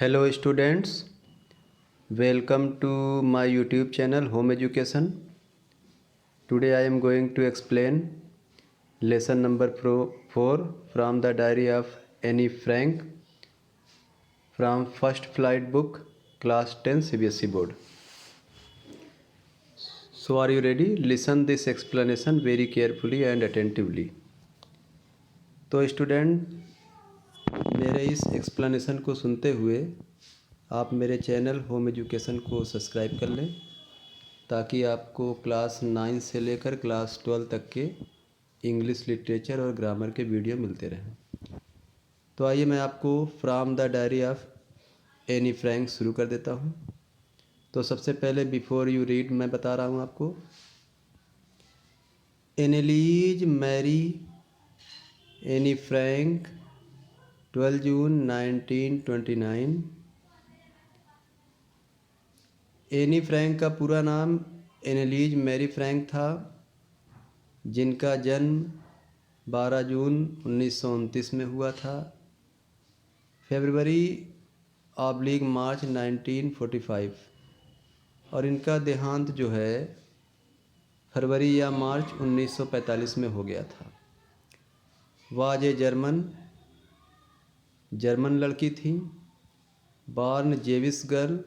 Hello students, welcome to my YouTube channel Home Education. Today I am going to explain lesson number 4 from the diary of Annie Frank from First Flight book class 10 CBSE board. So are you ready? Listen this explanation very carefully and attentively. तो student मेरे इस explanation को सुनते हुए आप मेरे channel home education को subscribe कर लें ताकि आपको क्लास 9 से लेकर क्लास 12 तक के इंग्लिश लिटरेचर और ग्रामर के वीडियो मिलते रहें। तो आइए मैं आपको from the diary of Anne Frank शुरू कर देता हूँ। तो सबसे पहले बिफोर यू रीड मैं बता रहा हूँ आपको। एनेलीज मैरी एनी फ्रैंक 12 जून 1929। एनी फ्रैंक का पूरा नाम एनेलीज मैरी फ्रैंक था, जिनका जन्म 12 जून 1929 में हुआ था। फरवरी / मार्च 1945 और इनका देहांत जो है फरवरी या मार्च 1945 में हो गया था। वाज ए जर्मन लड़की थी। बॉर्न जेविश गर्ल,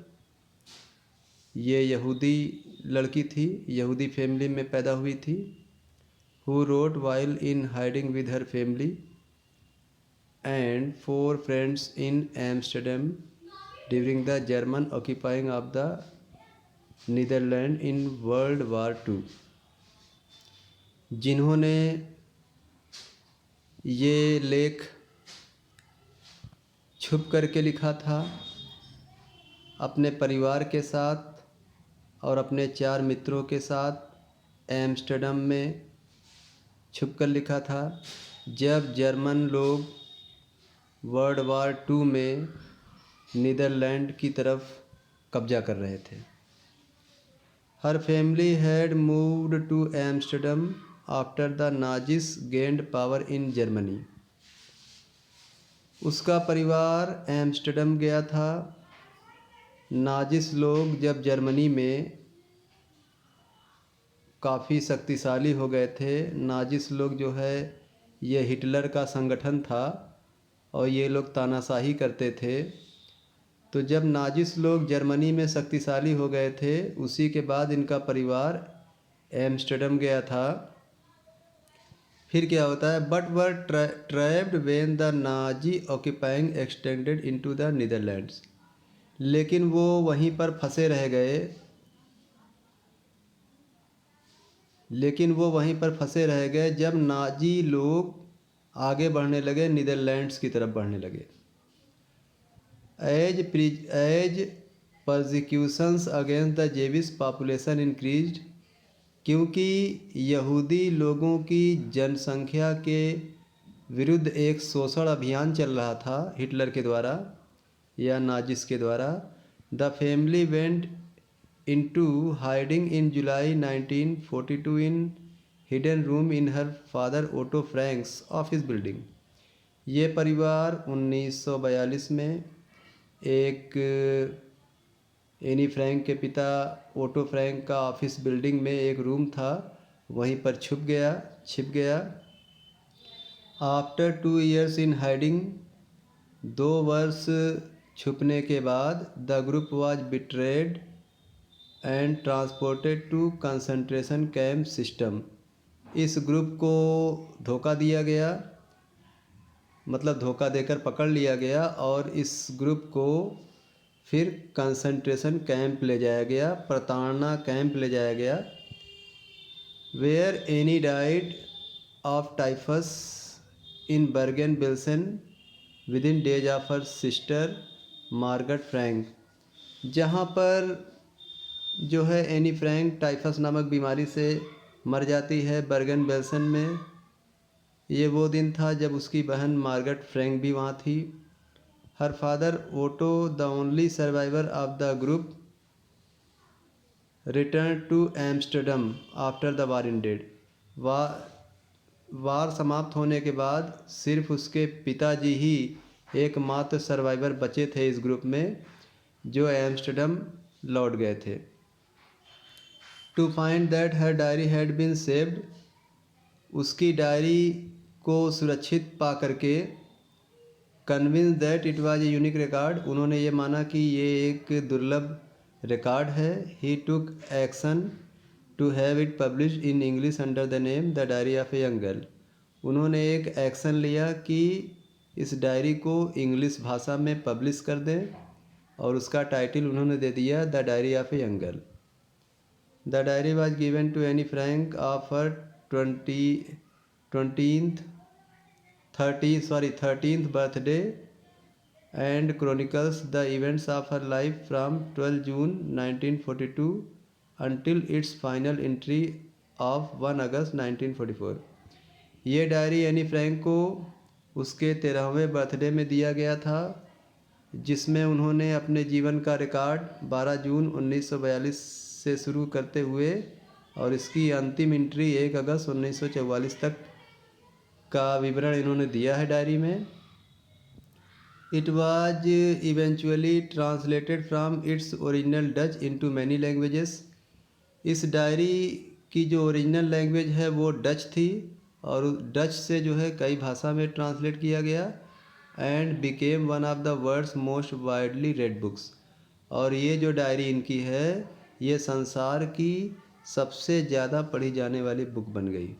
ये यहूदी लड़की थी, यहूदी फैमिली में पैदा हुई थी। Who wrote while in hiding with her family and 4 friends in Amsterdam during the German occupying of the Netherland in world war 2। जिन्होंने ये लेख छुप करके लिखा था अपने परिवार के साथ और अपने 4 मित्रों के साथ एम्स्टर्डम में छुप कर लिखा था, जब जर्मन लोग वर्ल्ड वार 2 में नीदरलैंड की तरफ कब्जा कर रहे थे। Her family had moved to Amsterdam after the Nazis gained power in Germany. उसका परिवार एम्स्टर्डम गया था। नाजिस लोग जब जर्मनी में काफ़ी शक्तिशाली हो गए थे। नाजिस लोग जो है ये हिटलर का संगठन था और ये लोग तानाशाही करते थे। तो जब नाजिस लोग जर्मनी में शक्तिशाली हो गए थे, उसी के बाद इनका परिवार एम्स्टर्डम गया था। फिर क्या होता है, but were trapped when the Nazi occupying extended into the Netherlands. लेकिन वो वहीं पर फंसे रह गए जब नाजी लोग आगे बढ़ने लगे, नीदरलैंड्स की तरफ बढ़ने लगे। As persecutions against the Jewish population increased, क्योंकि यहूदी लोगों की जनसंख्या के विरुद्ध एक शोषण अभियान चल रहा था हिटलर के द्वारा या नाजिस के द्वारा। The family went into hiding in July 1942 in hidden room in her father Otto Frank's office building. ये परिवार 1942 में एक एनी फ्रैंक के पिता ओटो फ्रैंक का ऑफिस बिल्डिंग में एक रूम था, वहीं पर छिप गया। आफ्टर 2 years इन हाइडिंग, 2 वर्ष छुपने के बाद, the group was betrayed and transported to concentration camp system. इस ग्रुप को धोखा दिया गया, मतलब धोखा देकर पकड़ लिया गया और इस ग्रुप को फिर कंसंट्रेशन कैंप ले जाया गया, प्रताड़ना कैंप ले जाया गया। Where Anne died of typhus in Bergen Belsen within days of her sister Margaret Frank. जहाँ पर जो है एनी फ्रैंक टाइफस नामक बीमारी से मर जाती है बर्गन बेल्सन में। ये वो दिन था जब उसकी बहन मार्गरेट फ्रैंक भी वहाँ थी। Her father Otto, the only survivor of the group, return to Amsterdam after the war ended. War समाप्त होने के बाद सिर्फ उसके पिताजी ही एकमात्र सर्वाइवर बचे थे इस ग्रुप में जो एम्स्टर्डम लौट गए थे। To find that her diary had been saved, उसकी डायरी को सुरक्षित पा करके convince that it was a unique record, उन्होंने ये माना कि ये एक दुर्लभ रिकॉर्ड है। He took action to have it publish in English under the name the diary of a young girl, उन्होंने एक एक्शन लिया कि इस डायरी को इंग्लिश भाषा में पब्लिश कर दें और उसका टाइटल उन्होंने दे दिया the diary of a young girl. The diary was given to Anne Frank of her 13th birthday and chronicles the events of her life from 12 June 1942 until its final entry of 1 August 1944। ये diary any Frank को उसके 13वें birthday में दिया गया था, जिसमें उन्होंने अपने जीवन का रिकॉर्ड 12 जून 1942 से शुरू करते हुए और इसकी अंतिम एंट्री 1 अगस्त 1944 तक का विवरण इन्होंने दिया है डायरी में। It was eventually translated from its original Dutch into many languages, इस डायरी की जो ओरिजिनल लैंग्वेज है वो डच थी और डच से जो है कई भाषा में ट्रांसलेट किया गया। And became one of the world's most widely read books, और ये जो डायरी इनकी है ये संसार की सबसे ज़्यादा पढ़ी जाने वाली बुक बन गई।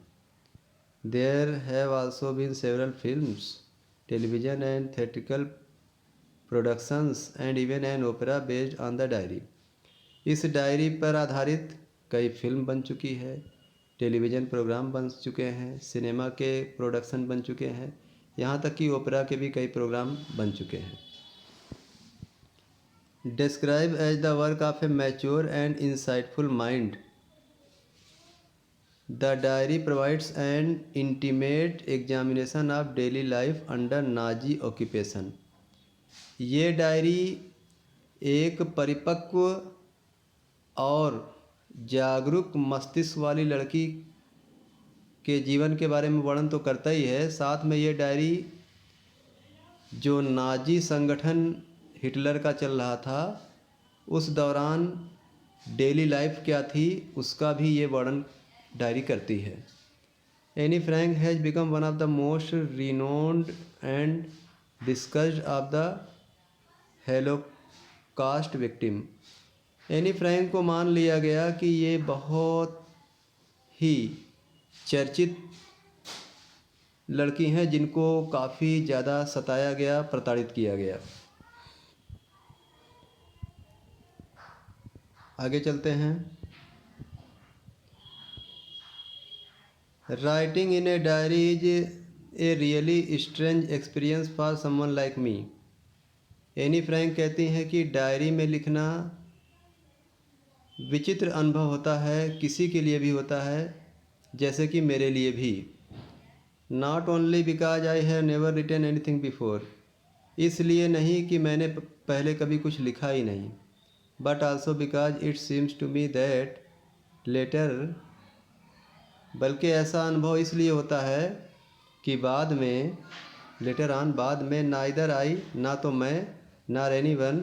There have also been several films, television and theatrical productions and even an opera based on the diary। इस डायरी पर आधारित कई फिल्म बन चुकी है, टेलीविज़न प्रोग्राम बन चुके हैं, सिनेमा के प्रोडक्शन बन चुके हैं, यहाँ तक कि ओपेरा के भी कई प्रोग्राम बन चुके हैं। Described as the work of a mature and insightful mind, the diary provides an intimate examination of daily life under Nazi occupation। ये डायरी एक परिपक्व और जागरूक मस्तिष्क वाली लड़की के जीवन के बारे में वर्णन तो करता ही है, साथ में ये डायरी जो नाजी संगठन हिटलर का चल रहा था उस दौरान डेली लाइफ क्या थी उसका भी ये वर्णन डायरी करती है। Anne Frank has become one of the most renowned and discussed of the holocaust victim, Anne Frank को मान लिया गया कि ये बहुत ही चर्चित लड़की हैं जिनको काफ़ी ज़्यादा सताया गया, प्रताड़ित किया गया। आगे चलते हैं। Writing in a diary is a really strange experience for someone like me. Anne Frank कहती हैं कि डायरी में लिखना विचित्र अनुभव होता है, किसी के लिए भी होता है, जैसे कि मेरे लिए भी। Not only because I have never written anything before, इसलिए नहीं कि मैंने पहले कभी कुछ लिखा ही नहीं, but also because it seems to me that later, बल्कि ऐसा अनुभव इसलिए होता है कि बाद में लेटर ऑन, बाद में नाइदर आई, ना तो मैं, नॉर एनी वन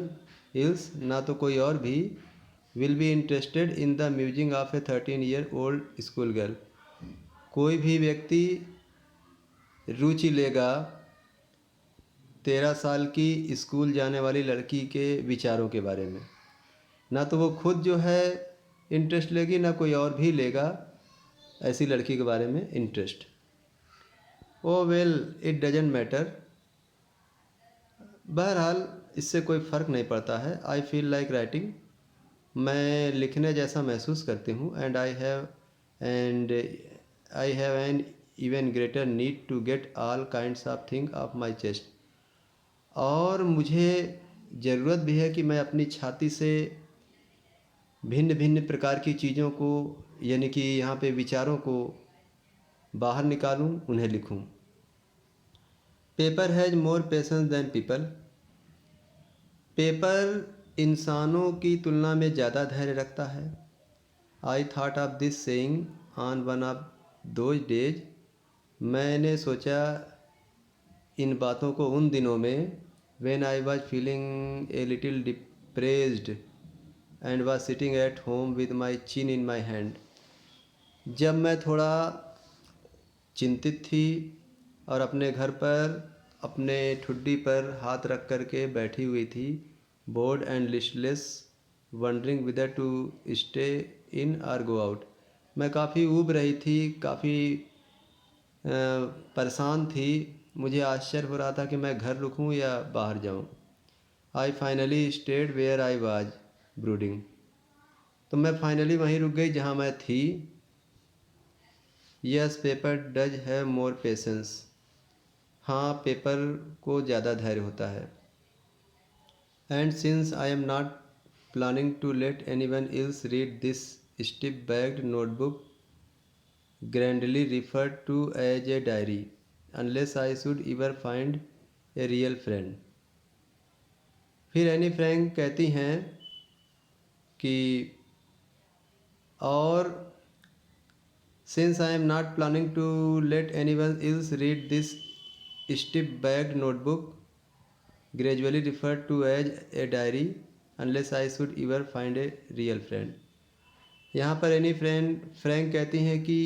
इल्स, ना तो कोई और भी, will be interested in the musing of A 13-year old school girl, कोई भी व्यक्ति रुचि लेगा 13 साल की स्कूल जाने वाली लड़की के विचारों के बारे में। ना तो वो खुद जो है इंटरेस्ट लेगी, ना कोई और भी लेगा ऐसी लड़की के बारे में interest. Oh well it doesn't matter, बहरहाल इससे कोई फ़र्क नहीं पड़ता है। आई फील लाइक राइटिंग, मैं लिखने जैसा महसूस करती हूँ। And I have an even greater need to get all kinds of thing off my chest, और मुझे ज़रूरत भी है कि मैं अपनी छाती से भिन्न भिन्न प्रकार की चीज़ों को, यानी कि यहाँ पे विचारों को बाहर निकालूं, उन्हें लिखूं। Paper has more patience than people, paper इंसानों की तुलना में ज़्यादा धैर्य रखता है। I thought of this saying on one of those days, मैंने सोचा इन बातों को उन दिनों में when I was feeling a little depressed and was sitting at home with my chin in my hand। जब मैं थोड़ा चिंतित थी और अपने घर पर अपने ठुड्डी पर हाथ रख कर के बैठी हुई थी, bored and listless wondering whether to stay in or go out. मैं काफ़ी ऊब रही थी, काफ़ी परेशान थी। मुझे आश्चर्य हो रहा था कि मैं घर रुकूं या बाहर जाऊं। I finally stayed where I was brooding. तो मैं फाइनली वहीं रुक गई जहां मैं थी। Yes paper does have more patience. हाँ, पेपर को ज़्यादा धैर्य होता है। And since I am not planning to let anyone else read this stiff backed notebook grandly referred to as a diary unless I should ever find a real friend। फिर Anne Frank कहती हैं कि और since I am not planning to let anyone else read this stiff bagged notebook gradually referred to as a diary unless I should ever find a real friend। यहाँ पर Anne Frank कहती हैं कि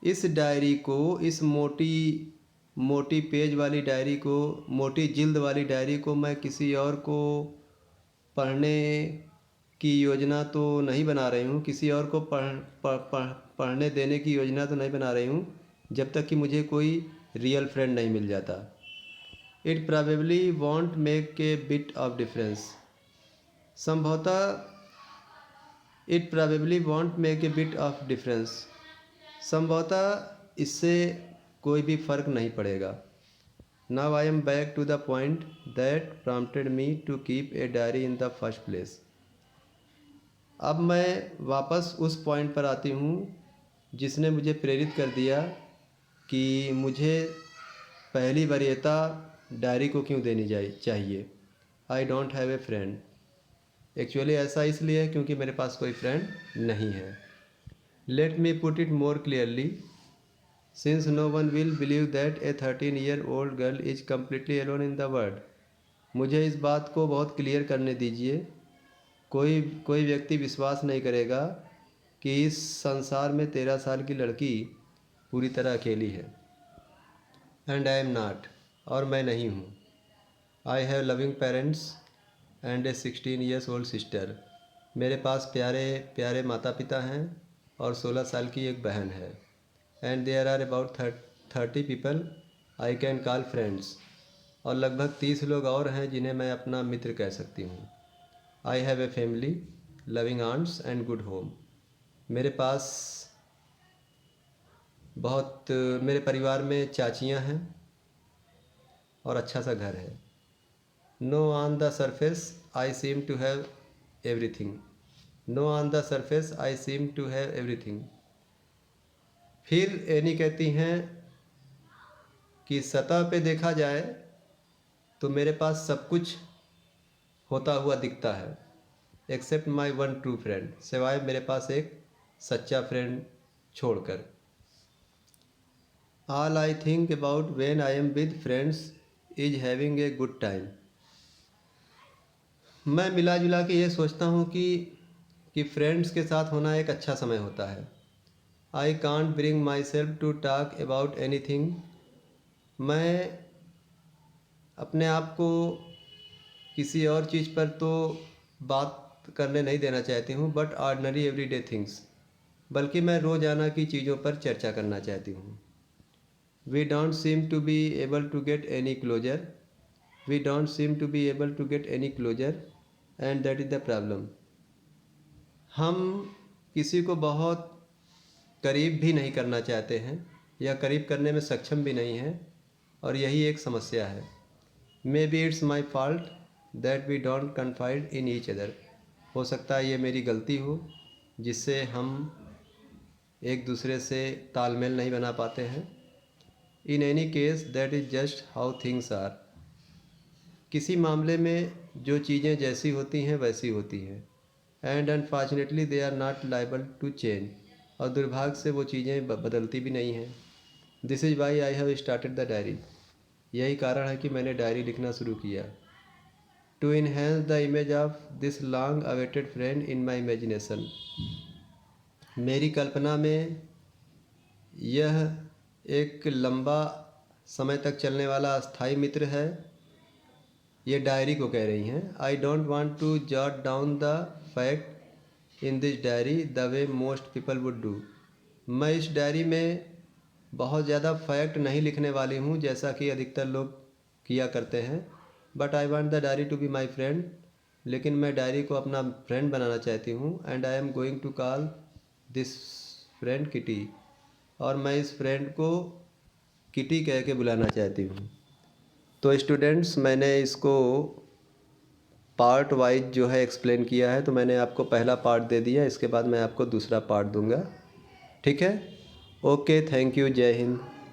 इस डायरी को, इस मोटी page वाली डायरी को, मोटी जिल्द वाली डायरी को मैं किसी और को पढ़ने की योजना तो नहीं बना रही हूँ, किसी और को पढ़ने देने की योजना तो नहीं बना रही हूँ जब तक कि मुझे कोई रियल फ्रेंड नहीं मिल जाता। It probably won't make a bit of difference. संभवतः it probably won't make a bit of difference. संभवतः इससे कोई भी फ़र्क नहीं पड़ेगा। Now I am back to the point that prompted me to keep a diary in the first place. अब मैं वापस उस पॉइंट पर आती हूँ जिसने मुझे प्रेरित कर दिया कि मुझे पहली वरीयता डायरी को क्यों देनी चाहिए। I don't have a friend. Actually ऐसा इसलिए है क्योंकि मेरे पास कोई फ्रेंड नहीं है। Let me put it more clearly, since no one will believe that a 13-year-old girl is completely alone in the world। मुझे इस बात को बहुत क्लियर करने दीजिए। कोई व्यक्ति विश्वास नहीं करेगा कि इस संसार में 13 साल की लड़की पूरी तरह अकेली है। एंड आई एम नॉट, और मैं नहीं हूँ। I have loving parents and A 16 years old sister. मेरे पास प्यारे प्यारे माता पिता हैं और 16 साल की एक बहन है। And there are about 30 people I can call friends. और लगभग 30 लोग और हैं जिन्हें मैं अपना मित्र कह सकती हूँ। I have a family, loving aunts and good home. मेरे पास मेरे परिवार में चाचियाँ हैं और अच्छा सा घर है। No on the surface I seem to have everything. No on the surface I seem to have everything. फिर एनी कहती हैं कि सतह पे देखा जाए तो मेरे पास सब कुछ होता हुआ दिखता है, except my one true friend, सिवाय मेरे पास एक सच्चा फ्रेंड छोड़कर। All I think about when I am with friends is having a good time. मैं मिला जुला के ये सोचता हूँ कि फ्रेंड्स के साथ होना एक अच्छा समय होता है। I can't bring myself to talk about anything. मैं अपने आप को किसी और चीज़ पर तो बात करने नहीं देना चाहती हूँ, बट ऑर्डनरी एवरीडे थिंग्स, बल्कि मैं रोज़ाना की चीज़ों पर चर्चा करना चाहती हूँ। We don't seem to be able to get any closer. We don't seem to be able to get any closer and that is the problem. हम किसी को बहुत करीब भी नहीं करना चाहते हैं या करीब करने में सक्षम भी नहीं हैं, और यही एक समस्या है। Maybe it's my fault that we don't confide in each other. हो सकता है ये मेरी गलती हो जिससे हम एक दूसरे से तालमेल नहीं बना पाते हैं। In any case that is just how things are. किसी मामले में जो चीज़ें जैसी होती हैं वैसी होती हैं, and unfortunately they are not liable to change. और दुर्भाग्य से वो चीज़ें बदलती भी नहीं हैं। This is why I have started the diary. यही कारण है कि मैंने डायरी लिखना शुरू किया। To enhance the image of this long awaited friend in my imagination, मेरी कल्पना में यह एक लंबा समय तक चलने वाला अस्थाई मित्र है। ये डायरी को कह रही हैं। I don't want to jot down the fact in this diary the way most people would do, मैं इस डायरी में बहुत ज़्यादा फैक्ट नहीं लिखने वाली हूँ जैसा कि अधिकतर लोग किया करते हैं। But I want the diary to be my friend, लेकिन मैं डायरी को अपना फ्रेंड बनाना चाहती हूँ। And I am going to call this friend Kitty, और मैं इस फ्रेंड को किटी कह के बुलाना चाहती हूँ। तो स्टूडेंट्स, मैंने इसको पार्ट वाइज जो है एक्सप्लेन किया है। तो मैंने आपको पहला पार्ट दे दिया, इसके बाद मैं आपको दूसरा पार्ट दूंगा। ठीक है? ओके, थैंक यू, जय हिंद।